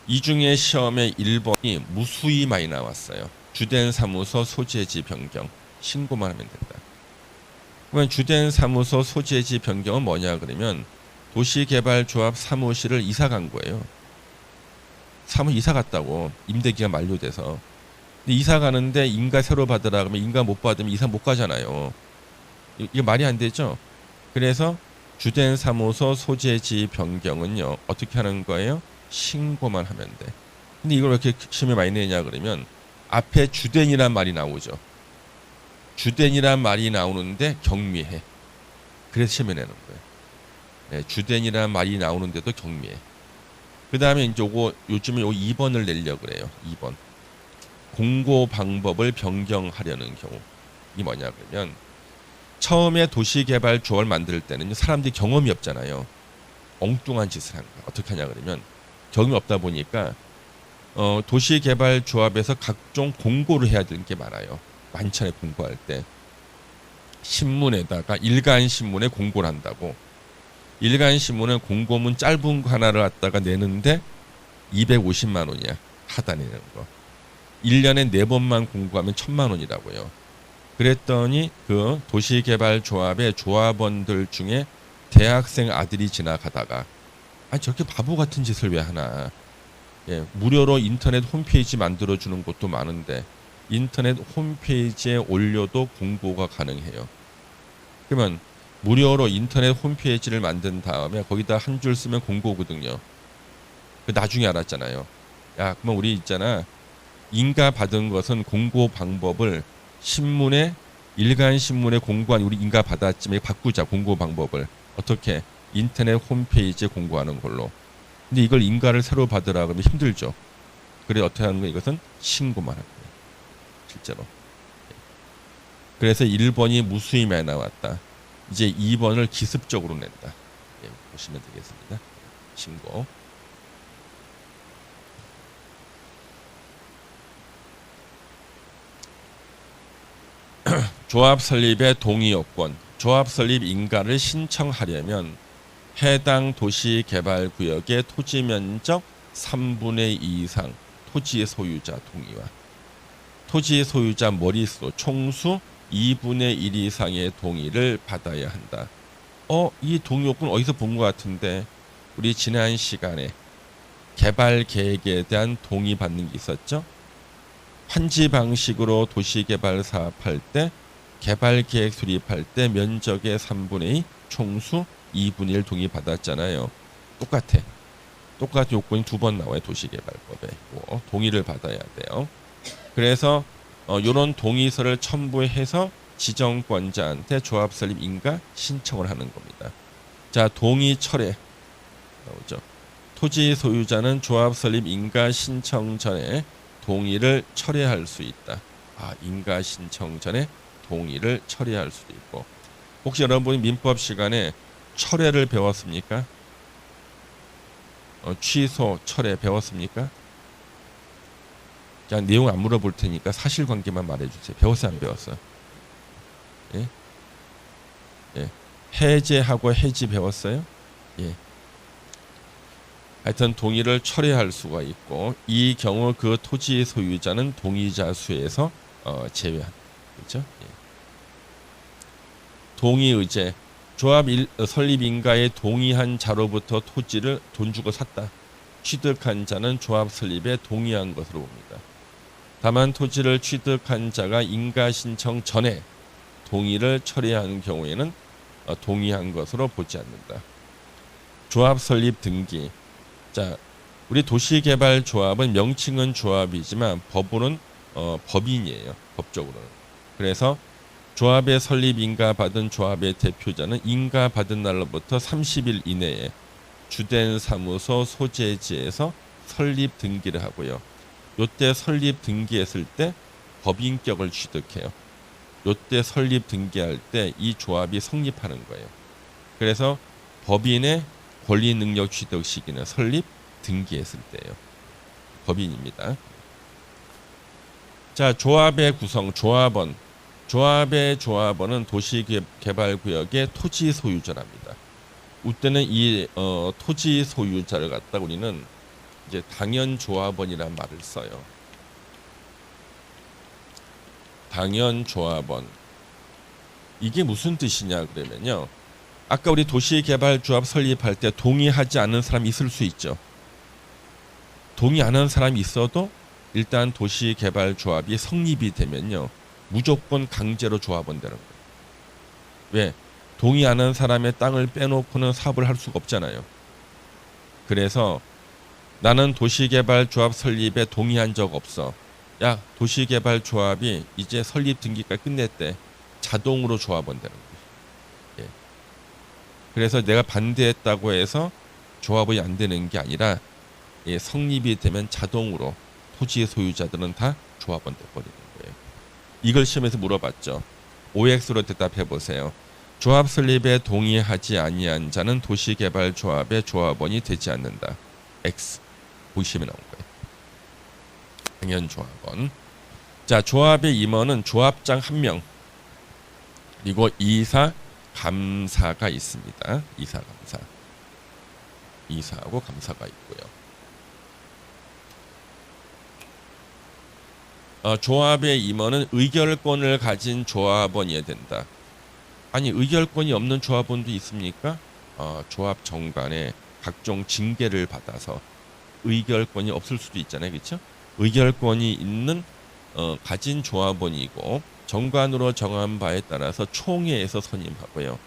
이 중에 시험에 1번이 무수히 많이 나왔어요. 주된 사무소 소재지 변경. 신고만 하면 된다. 그러면 주된 사무소 소재지 변경은 뭐냐 그러면 도시개발조합 사무실을 이사 간 거예요. 이사 갔다고 임대기간 만료돼서. 근데 이사 가는데 인가 새로 받으라 그러면 인가 못 받으면 이사 못 가잖아요. 이게 말이 안 되죠. 그래서 주된 사무소 소재지 변경은요 어떻게 하는 거예요? 신고만 하면 돼. 근데 이걸 왜 이렇게 시험에 많이 내냐 그러면 앞에 주된이란 말이 나오죠. 주된이란 말이 나오는데 경미해. 그래서 시험에 내는 거예요. 네, 주된이란 말이 나오는데도 경미해. 그 다음에 이제 요즘에 요 2번을 내려고 그래요. 2번. 공고 방법을 변경하려는 경우. 이 뭐냐 그러면 처음에 도시개발 조합을 만들 때는 사람들이 경험이 없잖아요. 엉뚱한 짓을 한 거야. 어떻게 하냐 그러면 경험이 없다 보니까 도시개발 조합에서 각종 공고를 해야 되는 게 많아요. 많잖아요. 공고할 때. 신문에다가 일간 신문에 공고를 한다고. 일간 신문은 공고문 짧은 거 하나를 갖다가 내는데 250만 원이야. 하다 내는 거. 1년에 4번만 공고하면 1000만 원이라고요. 그랬더니 그 도시개발조합의 조합원들 중에 대학생 아들이 지나가다가 저렇게 바보 같은 짓을 왜 하나. 예, 무료로 인터넷 홈페이지 만들어주는 곳도 많은데 인터넷 홈페이지에 올려도 공고가 가능해요. 그러면 무료로 인터넷 홈페이지를 만든 다음에 거기다 한 줄 쓰면 공고거든요. 그 나중에 알았잖아요. 야, 그러면 우리 있잖아. 인가 받은 것은 공고 방법을 신문에 일간 신문에 공고한 우리 인가 받았지만 바꾸자. 공고 방법을 어떻게 인터넷 홈페이지에 공고하는 걸로. 근데 이걸 인가를 새로 받으라 그러면 힘들죠. 그래 어떻게 하는 거야? 이것은 신고만 하는 거예요. 실제로. 그래서 1번이 무수임에 나왔다. 이제 2번을 기습적으로 낸다. 예, 보시면 되겠습니다. 신고. 조합 설립의 동의 요건. 조합 설립 인가를 신청하려면 해당 도시개발구역의 토지 면적 3분의 2 이상 토지 소유자 동의와 토지 소유자 머릿수 총수 2분의 1 이상의 동의를 받아야 한다. 이 동의 요건 어디서 본 것 같은데 우리 지난 시간에 개발 계획에 대한 동의 받는 게 있었죠. 환지 방식으로 도시개발 사업할 때 개발 계획 수립할 때 면적의 3분의 2 총수 2분의 1 동의 받았잖아요. 똑같아. 똑같은 요건이 2번 나와요. 도시개발법에. 동의를 받아야 돼요. 그래서 이런 동의서를 첨부해서 지정권자한테 조합 설립 인가 신청을 하는 겁니다. 자, 동의 철회 나오죠. 토지 소유자는 조합 설립 인가 신청 전에 동의를 철회할 수 있다. 인가 신청 전에 동의를 철회할 수도 있고. 혹시 여러분이 민법 시간에 철회를 배웠습니까? 취소, 철회 배웠습니까? 그냥 내용 안 물어볼 테니까 사실관계만 말해주세요. 배웠어요, 안 배웠어요? 예? 예. 해제하고 해지 배웠어요? 예. 하여튼 동의를 철회할 수가 있고 이 경우 그 토지 소유자는 동의자 수에서 제외한. 그렇죠? 예. 동의 의제. 조합 설립 인가에 동의한 자로부터 토지를 돈 주고 샀다. 취득한 자는 조합 설립에 동의한 것으로 봅니다. 다만 토지를 취득한 자가 인가 신청 전에 동의를 철회한 경우에는 동의한 것으로 보지 않는다. 조합 설립 등기. 자, 우리 도시개발조합은 명칭은 조합이지만 법으로는 법인이에요. 법적으로는. 그래서 조합의 설립 인가 받은 조합의 대표자는 인가 받은 날로부터 30일 이내에 주된 사무소 소재지에서 설립 등기를 하고요. 요때 설립 등기했을 때 법인격을 취득해요. 요때 설립 등기할 때 이 조합이 성립하는 거예요. 그래서 법인의 권리 능력 취득 시기는 설립 등기했을 때예요. 법인입니다. 자, 조합의 구성, 조합원. 조합의 조합원은 도시개발구역의 토지 소유자랍니다. 이때는 이 토지 소유자를 갖다 우리는 이제 당연조합원이라는 말을 써요. 당연조합원. 이게 무슨 뜻이냐 그러면요. 아까 우리 도시개발조합 설립할 때 동의하지 않는 사람이 있을 수 있죠. 동의 안 하는 사람이 있어도 일단 도시개발조합이 성립이 되면요. 무조건 강제로 조합원 되는 거예요. 왜? 동의 안 하는 사람의 땅을 빼놓고는 사업을 할 수가 없잖아요. 그래서 나는 도시개발조합 설립에 동의한 적 없어. 야, 도시개발조합이 이제 설립 등기까지 끝냈대. 자동으로 조합원 되는 거예요. 예. 그래서 내가 반대했다고 해서 조합원이 안 되는 게 아니라 예, 성립이 되면 자동으로 토지 소유자들은 다 조합원 돼버리는 거예요. 이걸 시험에서 물어봤죠. OX로 대답해 보세요. 조합 설립에 동의하지 아니한 자는 도시개발조합의 조합원이 되지 않는다. X. 보시면 나온 거예요. 당연조합원. 자, 조합의 임원은 조합장 1명 그리고 이사, 감사가 있습니다. 이사, 감사. 이사하고 감사가 있고요. 조합의 임원은 의결권을 가진 조합원이어야 된다. 아니, 의결권이 없는 조합원도 있습니까? 조합 정관에 각종 징계를 받아서 의결권이 없을 수도 있잖아요. 그렇죠? 의결권이 있는 가진 조합원이고 정관으로 정한 바에 따라서 총회에서 선임하고요.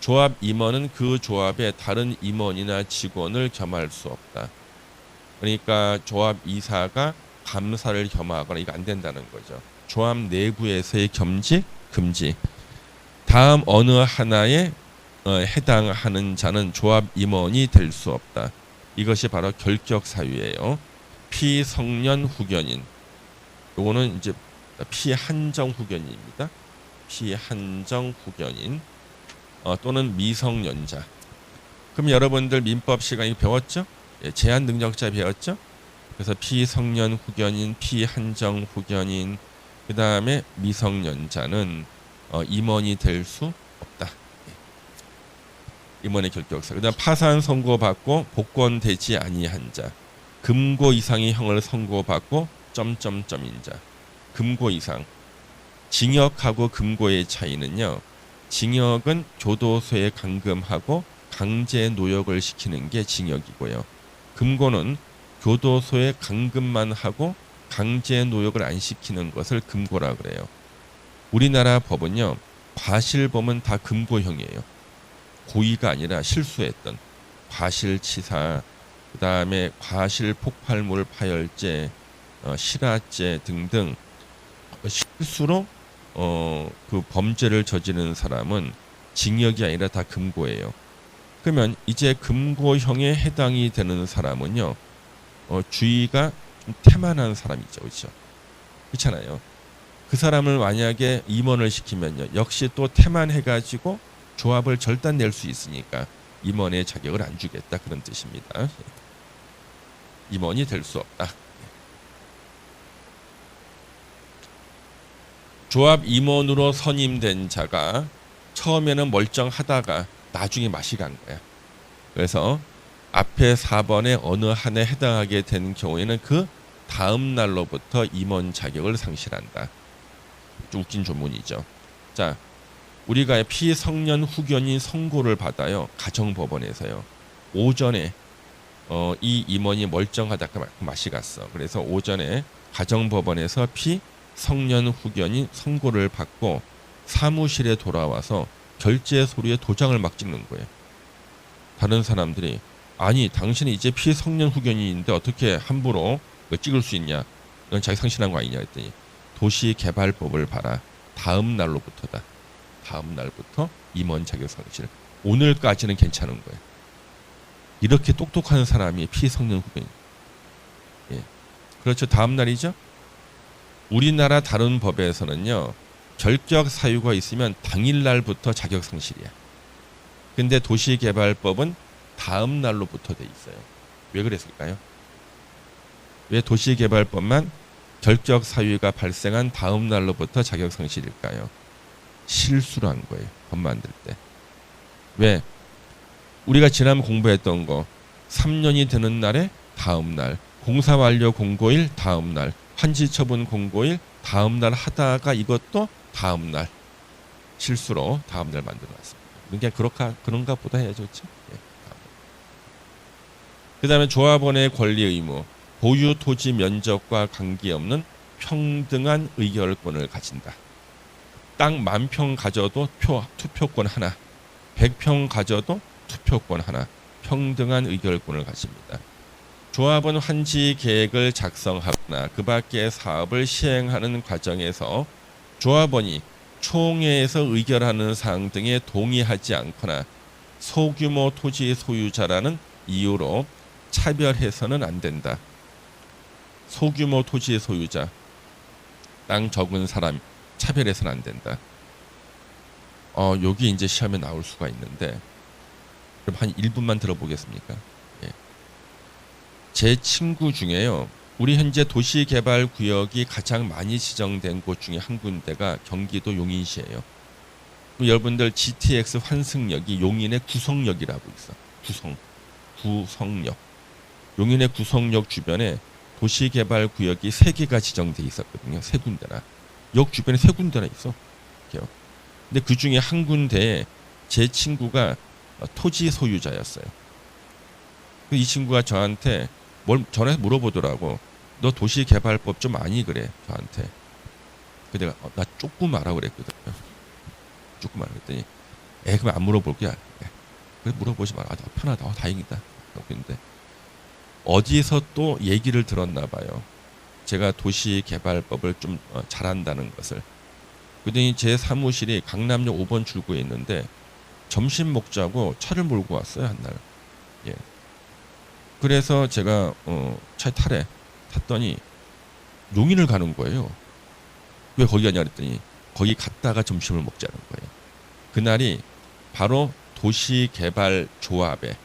조합 임원은 그 조합의 다른 임원이나 직원을 겸할 수 없다. 그러니까 조합 이사가 감사를 겸하거나 이거 안 된다는 거죠. 조합 내부에서의 겸직, 금지. 다음 어느 하나에 해당하는 자는 조합 임원이 될 수 없다. 이것이 바로 결격 사유예요. 피성년 후견인. 요거는 이제 피한정 후견인입니다. 피한정 후견인 또는 미성년자. 그럼 여러분들 민법 시간에 배웠죠? 예, 제한 능력자 배웠죠? 그래서 피성년 후견인, 피한정 후견인, 그 다음에 미성년자는 임원이 될 수 없다. 임원의 결격사. 그다음 파산 선고받고 복권되지 아니한 자, 금고 이상의 형을 선고받고 점점점인 자. 금고 이상. 징역하고 금고의 차이는요. 징역은 교도소에 감금하고 강제 노역을 시키는 게 징역이고요. 금고는 교도소에 감금만 하고 강제 노역을 안 시키는 것을 금고라 그래요. 우리나라 법은요. 과실범은 다 금고형이에요. 고의가 아니라 실수했던 과실치사, 그 다음에 과실폭발물 파열죄, 실화죄 등등 실수로 그 범죄를 저지르는 사람은 징역이 아니라 다 금고예요. 그러면 이제 금고형에 해당이 되는 사람은요, 주의가 좀 태만한 사람이죠, 그렇죠? 그렇잖아요. 그 사람을 만약에 임원을 시키면요, 역시 또 태만해가지고 조합을 절단낼 수 있으니까 임원의 자격을 안 주겠다 그런 뜻입니다. 임원이 될 수 없다. 조합 임원으로 선임된 자가 처음에는 멀쩡하다가 나중에 맛이 간 거야. 그래서 앞에 4번에 어느 한에 해당하게 된 경우에는 그 다음 날로부터 임원 자격을 상실한다. 좀 웃긴 조문이죠. 자, 우리가 피성년 후견인 선고를 받아요. 가정법원에서요. 오전에 이 임원이 멀쩡하다가 맛이 갔어. 그래서 오전에 가정법원에서 피성년 후견인 선고를 받고 사무실에 돌아와서 결제 서류에 도장을 막 찍는 거예요. 다른 사람들이 아니 당신이 이제 피성년 후견인인데 어떻게 함부로 찍을 수 있냐. 이건 자기 상실한 거 아니냐 했더니 도시개발법을 봐라. 다음 날로부터다. 다음 날부터 임원 자격 상실. 오늘까지는 괜찮은 거예요. 이렇게 똑똑한 사람이 피성년 후견인. 예. 그렇죠. 다음 날이죠. 우리나라 다른 법에서는요. 결격 사유가 있으면 당일 날부터 자격 상실이야. 근데 도시개발법은 다음 날로부터 돼 있어요. 왜 그랬을까요? 왜 도시개발법만 결격 사유가 발생한 다음 날로부터 자격 상실일까요? 실수를 한 거예요. 법 만들 때. 왜? 우리가 지난번 공부했던 거 3년이 되는 날에 다음 날, 공사 완료 공고일 다음 날, 환지 처분 공고일 다음날 하다가 이것도 다음날 실수로 다음날 만들어놨습니다. 그러니까 그런가 보다 해야죠. 그렇죠? 예, 그 다음에 조합원의 권리 의무, 보유 토지 면적과 관계없는 평등한 의결권을 가진다. 땅 10,000평 가져도 투표권 하나, 100평 가져도 투표권 하나, 평등한 의결권을 가집니다. 조합은 환지 계획을 작성하거나 그 밖의 사업을 시행하는 과정에서 조합원이 총회에서 의결하는 사항 등에 동의하지 않거나 소규모 토지 소유자라는 이유로 차별해서는 안 된다. 소규모 토지 소유자, 땅 적은 사람 차별해서는 안 된다. 여기 이제 시험에 나올 수가 있는데 그럼 한 1분만 들어보겠습니까? 예. 제 친구 중에요. 우리 현재 도시개발구역이 가장 많이 지정된 곳 중에 한 군데가 경기도 용인시예요. 여러분들 GTX 환승역이 용인의 구성역이라고 있어. 구성역. 용인의 구성역 주변에 도시개발구역이 3개가 지정돼 있었거든요. 3군데나. 역 주변에 3군데나 있어. 근데 그 중에 한 군데에 제 친구가 토지 소유자였어요. 이 친구가 저한테 뭘 전화해서 물어보더라고. 너 도시개발법 좀 아니 그래 저한테. 근데 내가 나 조금 알아 그랬거든요. 조금 알아 그랬더니 그럼 안 물어볼게. 그래 물어보지 마라. 편하다. 다행이다. 그랬는데 어디서 또 얘기를 들었나 봐요. 제가 도시개발법을 좀 잘한다는 것을. 그랬더니 제 사무실이 강남역 5번 출구에 있는데 점심 먹자고 차를 몰고 왔어요 한날. 예. 그래서 제가 차에 탔더니 용인을 가는 거예요. 왜 거기 가냐 그랬더니 거기 갔다가 점심을 먹자는 거예요. 그날이 바로 도시개발조합의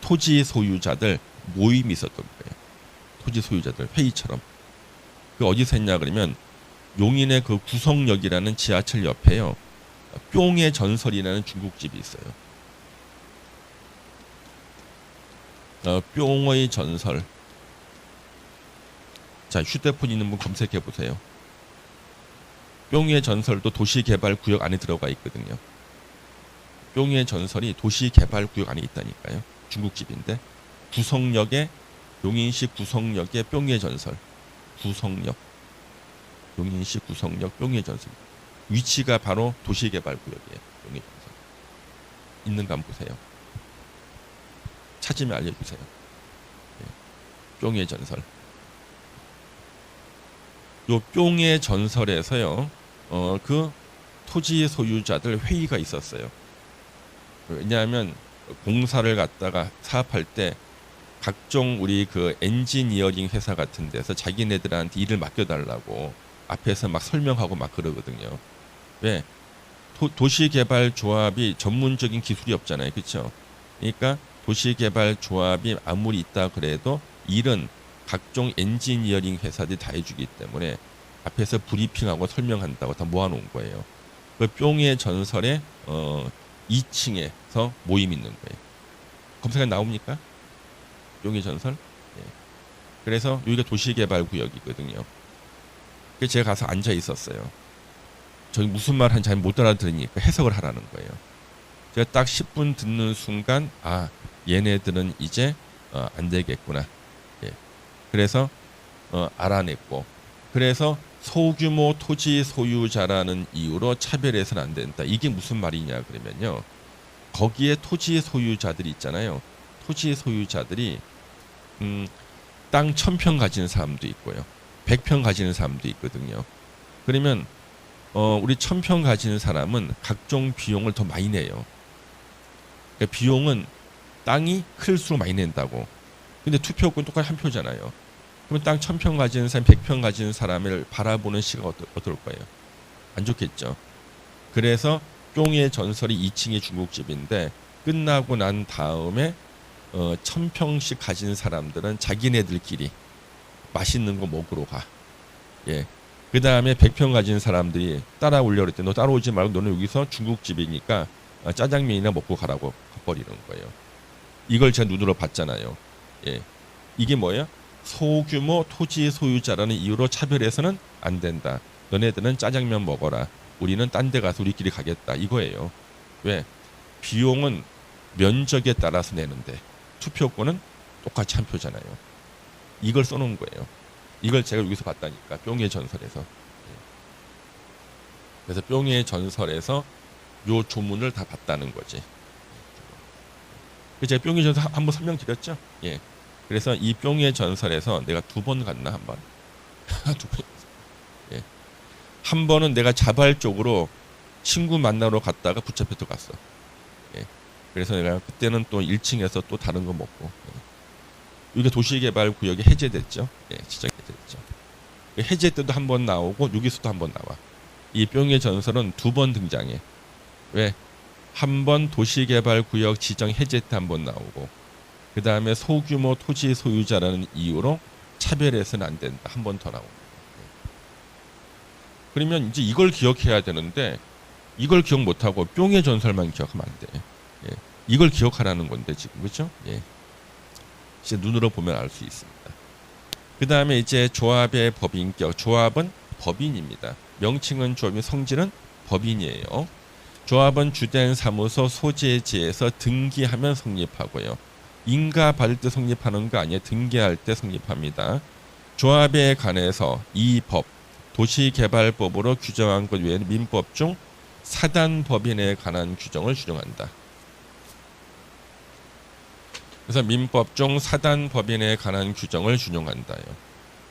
토지 소유자들 모임이 있었던 거예요. 토지 소유자들 회의처럼. 그 어디서 했냐 그러면 용인의 그 구성역이라는 지하철 옆에요. 뿅의 전설이라는 중국집이 있어요. 뿅의 전설. 자, 휴대폰 있는 분 검색해 보세요. 뿅의 전설도 도시개발구역 안에 들어가 있거든요. 뿅의 전설이 도시개발구역 안에 있다니까요. 중국집인데 구성역에 용인시 구성역에 뿅의 전설. 구성역. 용인시 구성역 뿅의 전설. 위치가 바로 도시개발구역이에요. 뿅의 전설. 있는가 한번 보세요. 찾으면 알려주세요. 뿅의 전설. 요 뿅의 전설에서요. 그 토지 소유자들 회의가 있었어요. 왜냐하면 공사를 갖다가 사업할 때 각종 우리 그 엔지니어링 회사 같은 데서 자기네들한테 일을 맡겨달라고 앞에서 막 설명하고 막 그러거든요. 왜? 도시개발조합이 전문적인 기술이 없잖아요. 그렇죠? 그러니까 도시개발조합이 아무리 있다 그래도 일은 각종 엔지니어링 회사들이 다 해주기 때문에 앞에서 브리핑하고 설명한다고 다 모아놓은 거예요. 그 뿅의 전설에 2층에서 모임 있는 거예요. 검색에 나옵니까? 뿅의 전설? 예. 그래서 여기가 도시개발구역이거든요. 그래서 제가 가서 앉아 있었어요. 저기 무슨 말 하는지 잘 못 알아들으니까 해석을 하라는 거예요. 제가 딱 10분 듣는 순간 얘네들은 이제 안 되겠구나. 예. 그래서 알아냈고 그래서 소규모 토지 소유자라는 이유로 차별해서는 안 된다. 이게 무슨 말이냐 그러면요. 거기에 토지 소유자들이 있잖아요. 토지 소유자들이 땅 1,000평 가지는 사람도 있고요. 100평 가지는 사람도 있거든요. 그러면 우리 1,000평 가지는 사람은 각종 비용을 더 많이 내요. 그러니까 비용은 땅이 클수록 많이 낸다고. 근데 투표권 똑같이 한 표잖아요. 그러면 땅 1,000평 가지는 사람, 100평 가지는 사람을 바라보는 시각 어떨 거예요? 안 좋겠죠. 그래서 뿅의 전설이 2층의 중국집인데 끝나고 난 다음에 1,000평씩 가진 사람들은 자기네들끼리 맛있는 거 먹으러 가. 예. 그 다음에 100평 가진 사람들이 따라오려고 했더니 너 따라오지 말고 너는 여기서 중국집이니까 짜장면이나 먹고 가라고 가버리는 거예요. 이걸 제가 눈으로 봤잖아요. 예. 이게 뭐예요? 소규모 토지 소유자라는 이유로 차별해서는 안 된다. 너네들은 짜장면 먹어라. 우리는 딴 데 가서 우리끼리 가겠다. 이거예요. 왜? 비용은 면적에 따라서 내는데 투표권은 똑같이 한 표잖아요. 이걸 써놓은 거예요. 이걸 제가 여기서 봤다니까. 뿅의 전설에서. 그래서 뿅의 전설에서 요 조문을 다 봤다는 거지. 제가 뿅의 전설 한번 설명드렸죠. 예. 그래서 이 뿅의 전설에서 내가 2번 갔나 한 번. 2번. 예. 한 번은 내가 자발적으로 친구 만나러 갔다가 붙잡혀 들어갔어. 예. 그래서 내가 그때는 또 1층에서 또 다른 거 먹고. 예. 이게 도시개발구역이 해제됐죠. 예, 지정 해제됐죠. 해제 때도 한 번 나오고 여기서도 한 번 나와. 이 뿅의 전설은 2번 등장해. 왜? 한 번 도시개발구역 지정 해제 때 한 번 나오고, 그 다음에 소규모 토지 소유자라는 이유로 차별해서는 안 된다. 한 번 더 나오고. 그러면 이제 이걸 기억해야 되는데 이걸 기억 못하고 뿅의 전설만 기억하면 안 돼. 예. 이걸 기억하라는 건데 지금 그렇죠? 예. 이제 눈으로 보면 알 수 있습니다. 그 다음에 이제 조합의 법인격. 조합은 법인입니다. 명칭은 조합이 성질은 법인이에요. 조합은 주된 사무소 소재지에서 등기하면 성립하고요. 인가 받을 때 성립하는 거 아니에요. 등기할 때 성립합니다. 조합에 관해서 이 법, 도시개발법으로 규정한 것 외에는 민법 중 사단법인에 관한 규정을 준용한다. 그래서 민법 중 사단법인에 관한 규정을 준용한다요.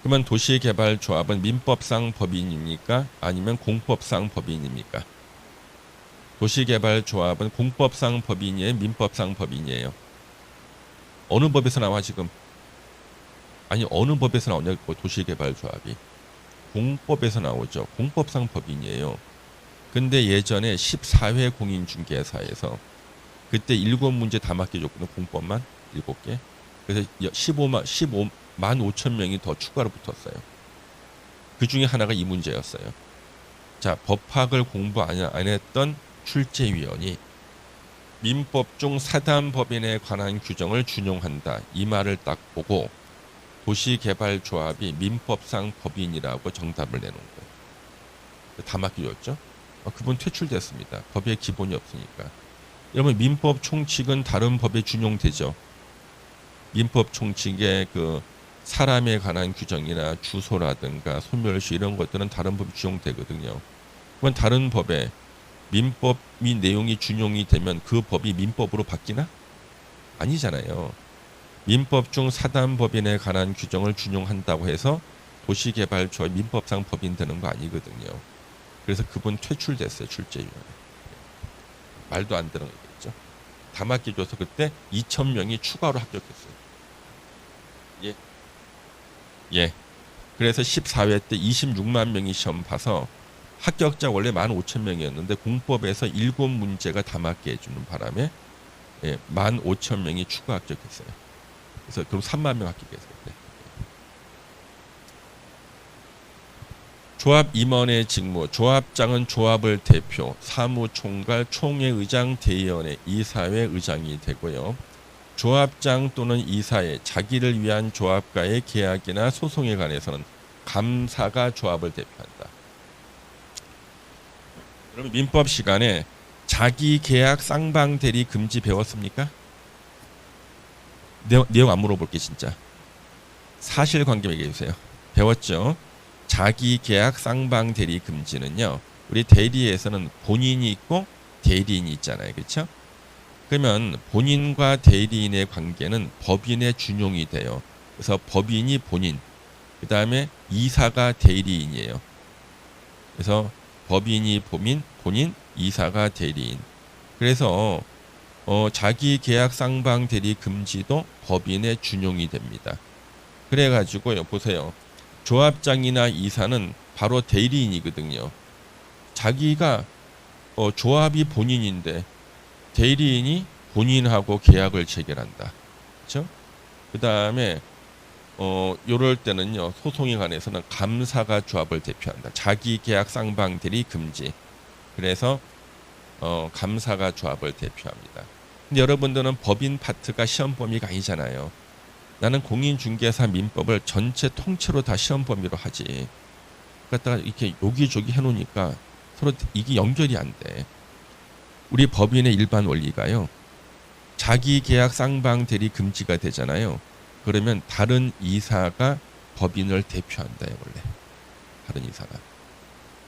그러면 도시개발조합은 민법상 법인입니까? 아니면 공법상 법인입니까? 도시개발조합은 공법상 법인이에요? 민법상 법인이에요? 어느 법에서 나와 지금? 아니 어느 법에서 나오냐고. 도시개발조합이 공법에서 나오죠. 공법상 법인이에요. 근데 예전에 14회 공인중개사에서 그때 7문제 다 맡겨줬거든요. 공법만 7개. 그래서 15만 5천 명이 더 추가로 붙었어요. 그 중에 하나가 이 문제였어요. 자, 법학을 공부 안 했던 출제위원이 민법 중 사단법인에 관한 규정을 준용한다. 이 말을 딱 보고 도시개발조합이 민법상 법인이라고 정답을 내놓은 거예요. 다 맡겨줬죠. 그분 퇴출됐습니다. 법에 기본이 없으니까. 여러분 민법 총칙은 다른 법에 준용되죠. 민법 총칙의 그 사람에 관한 규정이나 주소라든가 소멸시 이런 것들은 다른 법에 준용되거든요. 그건 다른 법에 민법이 내용이 준용이 되면 그 법이 민법으로 바뀌나? 아니잖아요. 민법 중 사단법인에 관한 규정을 준용한다고 해서 도시개발조합 민법상 법인 되는 거 아니거든요. 그래서 그분 퇴출됐어요. 출제위원회. 말도 안 되는 거겠죠. 다 맡겨줘서 그때 2,000명이 추가로 합격했어요. 예. 예. 그래서 14회 때 26만 명이 시험 봐서 합격자 원래 15,000명이었는데 공법에서 7문제가 다 맞게 해주는 바람에 15,000명이 추가 합격했어요. 그래서 그럼 3만 명 합격했어요. 네. 조합 임원의 직무. 조합장은 조합을 대표, 사무총괄, 총회의장, 대의원의 이사회 의장이 되고요. 조합장 또는 이사회, 자기를 위한 조합과의 계약이나 소송에 관해서는 감사가 조합을 대표한다. 여러분 민법 시간에 자기 계약 쌍방 대리 금지 배웠습니까? 내용 안 물어볼게 진짜. 사실관계 얘기해 주세요. 배웠죠? 자기 계약 쌍방 대리 금지는요. 우리 대리에서는 본인이 있고 대리인이 있잖아요. 그렇죠? 그러면 본인과 대리인의 관계는 법인에 준용이 돼요. 그래서 법인이 본인, 그 다음에 이사가 대리인이에요. 그래서 법인이 본인, 이사가 대리인. 그래서 자기 계약 쌍방 대리 금지도 법인에 준용이 됩니다. 그래가지고요, 보세요. 조합장이나 이사는 바로 대리인이거든요. 자기가 조합이 본인인데 대리인이 본인하고 계약을 체결한다. 그렇죠? 그 다음에 요럴 때는요, 소송에 관해서는 감사가 조합을 대표한다. 자기 계약 쌍방 대리 금지. 그래서 감사가 조합을 대표합니다. 근데 여러분들은 법인 파트가 시험 범위가 아니잖아요. 나는 공인중개사 민법을 전체 통째로 다 시험 범위로 하지. 갖다가 이렇게 여기저기 해놓으니까 서로 이게 연결이 안 돼. 우리 법인의 일반 원리가요. 자기 계약 쌍방 대리 금지가 되잖아요. 그러면 다른 이사가 법인을 대표한다요, 원래. 다른 이사가.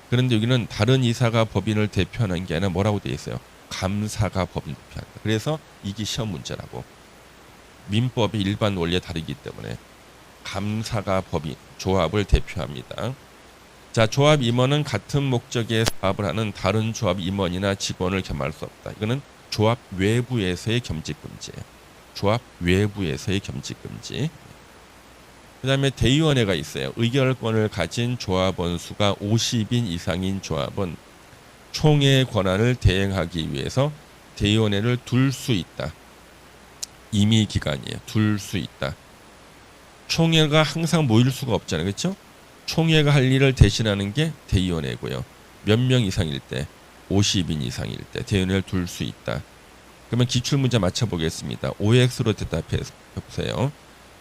그런데 여기는 다른 이사가 법인을 대표하는 게 아니라 뭐라고 되어 있어요? 감사가 법인 대표한다. 그래서 이게 시험 문제라고. 민법의 일반 원리에 다르기 때문에 감사가 법인, 조합을 대표합니다. 자, 조합 임원은 같은 목적의 사업을 하는 다른 조합 임원이나 직원을 겸할 수 없다. 이거는 조합 외부에서의 겸직금지예요. 조합 외부에서의 겸직금지. 그 다음에 대의원회가 있어요. 의결권을 가진 조합원 수가 50인 이상인 조합은 총회 권한을 대행하기 위해서 대의원회를 둘 수 있다. 임의 기간이에요. 둘 수 있다. 총회가 항상 모일 수가 없잖아요. 그렇죠? 총회가 할 일을 대신하는 게 대의원회고요. 몇 명 이상일 때, 50인 이상일 때 대의원회를 둘 수 있다. 그러면 기출문제 맞춰보겠습니다. OX로 대답해 보세요.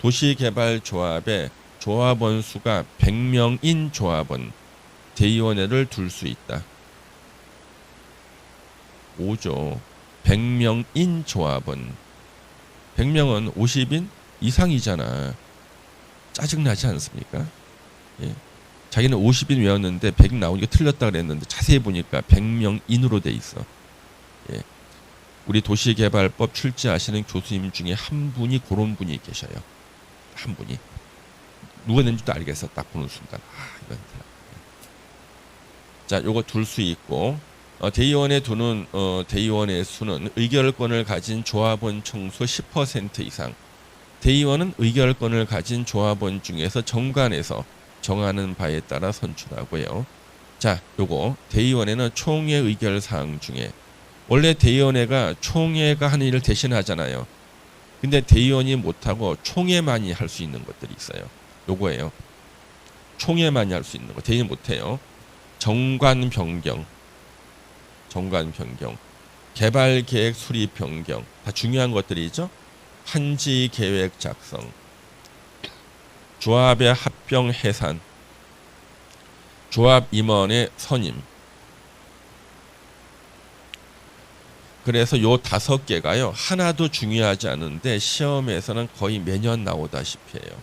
도시개발조합의 조합원 수가 100명인 조합은 대의원회를 둘 수 있다. 5죠. 100명인 조합은 100명은 50인 이상이잖아. 짜증나지 않습니까? 예. 자기는 50인 외웠는데 100 나오니까 틀렸다 그랬는데 자세히 보니까 100명인으로 돼 있어. 예. 우리 도시개발법 출제하시는 교수님 중에 한 분이 그런 분이 계셔요. 한 분이. 누가 낸지도 알겠어. 딱 보는 순간. 이건. 자, 요거 둘 수 있고, 대의원에 두는 대의원의 수는 의결권을 가진 조합원 총수 10% 이상. 대의원은 의결권을 가진 조합원 중에서 정관에서 정하는 바에 따라 선출하고요. 자, 요거 대의원회는 총회 의결 사항 중에 원래 대의원회가 총회가 하는 일을 대신하잖아요. 근데 대의원이 못하고 총회만이 할 수 있는 것들이 있어요. 요거예요. 총회만이 할 수 있는 거. 대의원 못해요. 정관 변경, 개발 계획 수립 변경, 다 중요한 것들이죠. 한지 계획 작성, 조합의 합병 해산, 조합 임원의 선임. 그래서 요 5개가요. 하나도 중요하지 않은데 시험에서는 거의 매년 나오다시피 해요.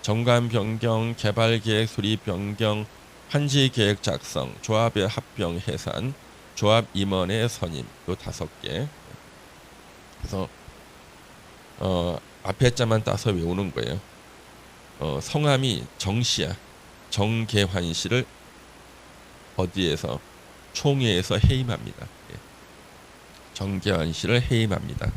정관 변경, 개발 계획 수립 변경, 한지 계획 작성, 조합의 합병 해산, 조합 임원의 선임. 요 5개. 그래서 앞에 자만 따서 외우는 거예요. 성함이 정씨야. 정계환 씨를 어디에서 총회에서 해임합니다. 정계환 씨를 해임합니다.